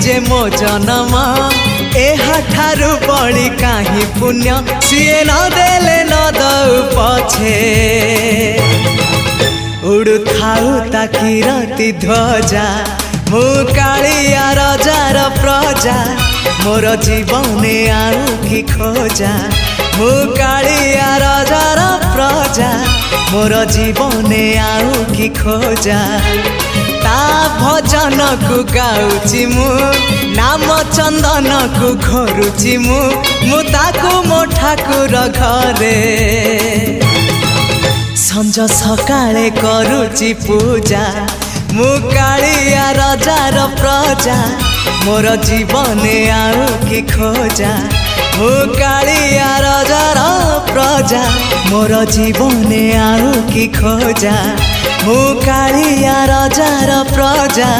जे मो जनम एहाठारु बड़ी काहि पुण्य सीए न देले न दउ पछे उड़ु थाउ ताकि रति ध्वजा मु कालिया रजार प्रजा मोर जीवने आउ कि खोजा मु कालिया रजार प्रजा मोर जीवने आउ कि खोजा ता भजन को गाउची मु नाम चंदन को घरुची मु ताकू मो ठाकुर घरे संज सकाळे करूची पूजा मु कालिया रजार प्रजा मोर जीवने आउ कि खोजा मु कालिया रजार प्रजा मोर जीवने आउ कि खोजा मु कालिया रजार प्रजा।